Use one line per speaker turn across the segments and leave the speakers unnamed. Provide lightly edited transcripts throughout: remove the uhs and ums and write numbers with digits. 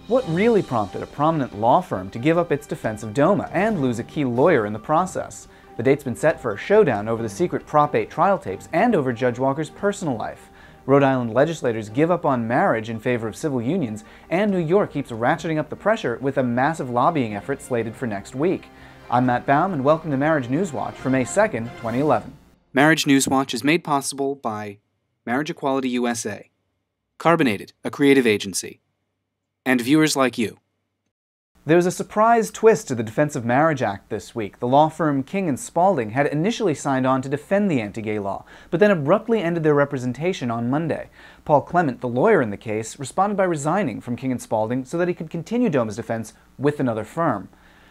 What really prompted a prominent law firm to give up its defense of DOMA and lose a key lawyer in the process? The date's been set for a showdown over the secret Prop 8 trial tapes and over Judge Walker's personal life. Rhode Island legislators give up on marriage in favor of civil unions, and New York keeps ratcheting up the pressure with a massive lobbying effort slated for next week. I'm Matt Baum, and welcome to Marriage News Watch for May 2nd, 2011.
Marriage News Watch is made possible by Marriage Equality USA, Carbonated, a creative agency, and viewers like you.
There was a surprise twist to the Defense of Marriage Act this week. The law firm King & Spalding had initially signed on to defend the anti-gay law, but then abruptly ended their representation on Monday. Paul Clement, the lawyer in the case, responded by resigning from King & Spalding so that he could continue DOMA's defense with another firm.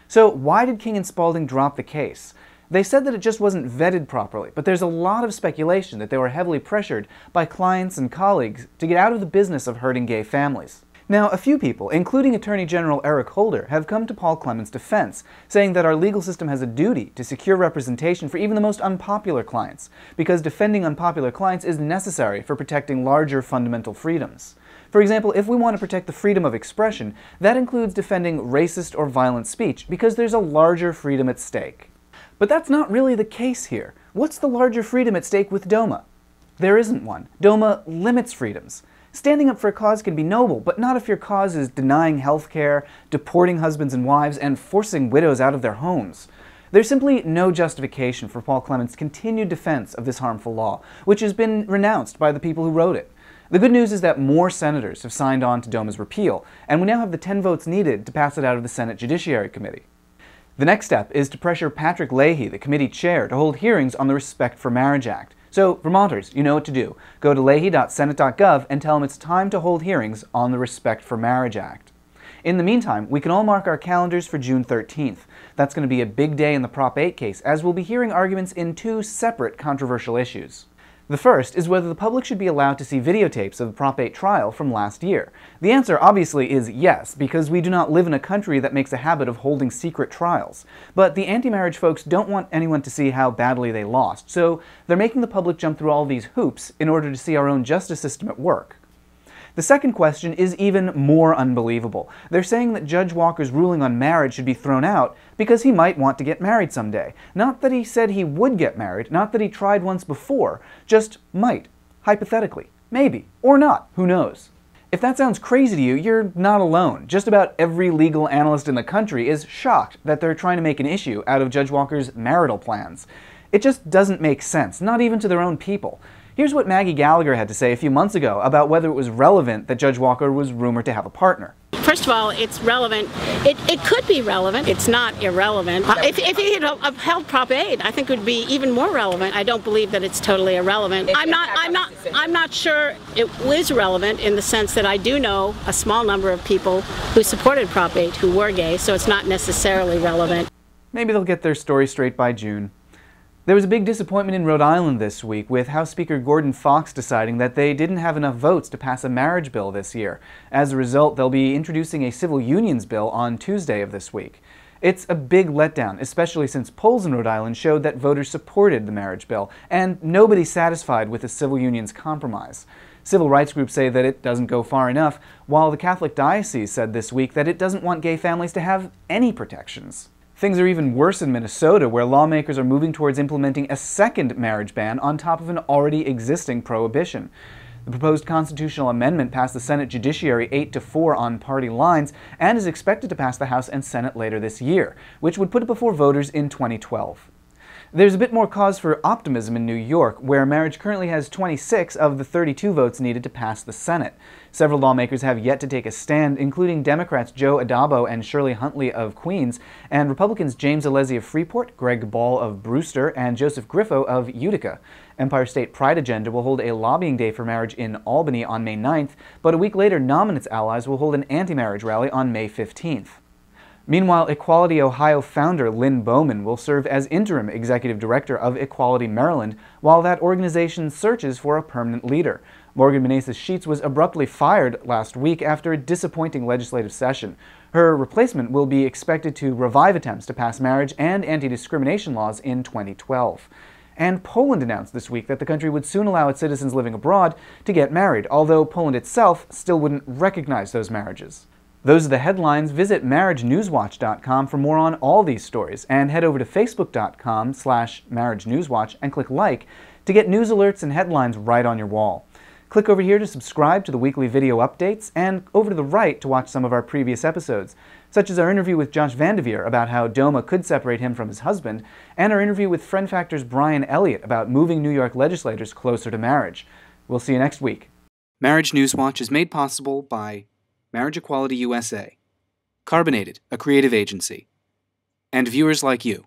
So why did King & Spalding drop the case? They said that it just wasn't vetted properly, but there's a lot of speculation that they were heavily pressured by clients and colleagues to get out of the business of hurting gay families. Now, a few people, including Attorney General Eric Holder, have come to Paul Clement's defense, saying that our legal system has a duty to secure representation for even the most unpopular clients, because defending unpopular clients is necessary for protecting larger fundamental freedoms. For example, if we want to protect the freedom of expression, that includes defending racist or violent speech, because there's a larger freedom at stake. But that's not really the case here. What's the larger freedom at stake with DOMA? There isn't one. DOMA limits freedoms. Standing up for a cause can be noble, but not if your cause is denying health care, deporting husbands and wives, and forcing widows out of their homes. There's simply no justification for Paul Clement's continued defense of this harmful law, which has been renounced by the people who wrote it. The good news is that more senators have signed on to DOMA's repeal, and we now have the 10 votes needed to pass it out of the Senate Judiciary Committee. The next step is to pressure Patrick Leahy, the committee chair, to hold hearings on the Respect for Marriage Act. So, Vermonters, you know what to do. Go to leahy.senate.gov and tell them it's time to hold hearings on the Respect for Marriage Act. In the meantime, we can all mark our calendars for June 13th. That's going to be a big day in the Prop 8 case, as we'll be hearing arguments in two separate controversial issues. The first is whether the public should be allowed to see videotapes of the Prop 8 trial from last year. The answer obviously is yes, because we do not live in a country that makes a habit of holding secret trials. But the anti-marriage folks don't want anyone to see how badly they lost, so they're making the public jump through all these hoops in order to see our own justice system at work. The second question is even more unbelievable. They're saying that Judge Walker's ruling on marriage should be thrown out because he might want to get married someday. Not that he said he would get married, not that he tried once before, just might. Hypothetically. Maybe. Or not. Who knows? If that sounds crazy to you, you're not alone. Just about every legal analyst in the country is shocked that they're trying to make an issue out of Judge Walker's marital plans. It just doesn't make sense, not even to their own people. Here's what Maggie Gallagher had to say a few months ago about whether it was relevant that Judge Walker was rumored to have a partner.
First of all, it's relevant. It could be relevant. It's not irrelevant. If he had upheld Prop 8, I think it would be even more relevant. I don't believe that it's totally irrelevant. I'm not sure it is relevant in the sense that I do know a small number of people who supported Prop 8 who were gay, so it's not necessarily relevant.
Maybe they'll get their story straight by June. There was a big disappointment in Rhode Island this week, with House Speaker Gordon Fox deciding that they didn't have enough votes to pass a marriage bill this year. As a result, they'll be introducing a civil unions bill on Tuesday of this week. It's a big letdown, especially since polls in Rhode Island showed that voters supported the marriage bill, and nobody's satisfied with the civil unions compromise. Civil rights groups say that it doesn't go far enough, while the Catholic Diocese said this week that it doesn't want gay families to have any protections. Things are even worse in Minnesota, where lawmakers are moving towards implementing a second marriage ban on top of an already existing prohibition. The proposed constitutional amendment passed the Senate Judiciary 8-4 on party lines and is expected to pass the House and Senate later this year, which would put it before voters in 2012. There's a bit more cause for optimism in New York, where marriage currently has 26 of the 32 votes needed to pass the Senate. Several lawmakers have yet to take a stand, including Democrats Joe Addabbo and Shirley Huntley of Queens, and Republicans James Alesi of Freeport, Greg Ball of Brewster, and Joseph Griffo of Utica. Empire State Pride Agenda will hold a lobbying day for marriage in Albany on May 9th, but a week later, Nom and its allies will hold an anti-marriage rally on May 15th. Meanwhile, Equality Ohio founder Lynn Bowman will serve as interim executive director of Equality Maryland while that organization searches for a permanent leader. Morgan Meneses Sheets was abruptly fired last week after a disappointing legislative session. Her replacement will be expected to revive attempts to pass marriage and anti-discrimination laws in 2012. And Poland announced this week that the country would soon allow its citizens living abroad to get married, although Poland itself still wouldn't recognize those marriages. Those are the headlines. Visit marriagenewswatch.com for more on all these stories, and head over to facebook.com/marriagenewswatch and click like to get news alerts and headlines right on your wall. Click over here to subscribe to the weekly video updates, and over to the right to watch some of our previous episodes, such as our interview with Josh Vandeveer about how DOMA could separate him from his husband, and our interview with Friend Factor's Brian Elliott about moving New York legislators closer to marriage. We'll see you next week.
Marriage News Watch is made possible by Marriage Equality USA, Carbonated, a creative agency, and viewers like you.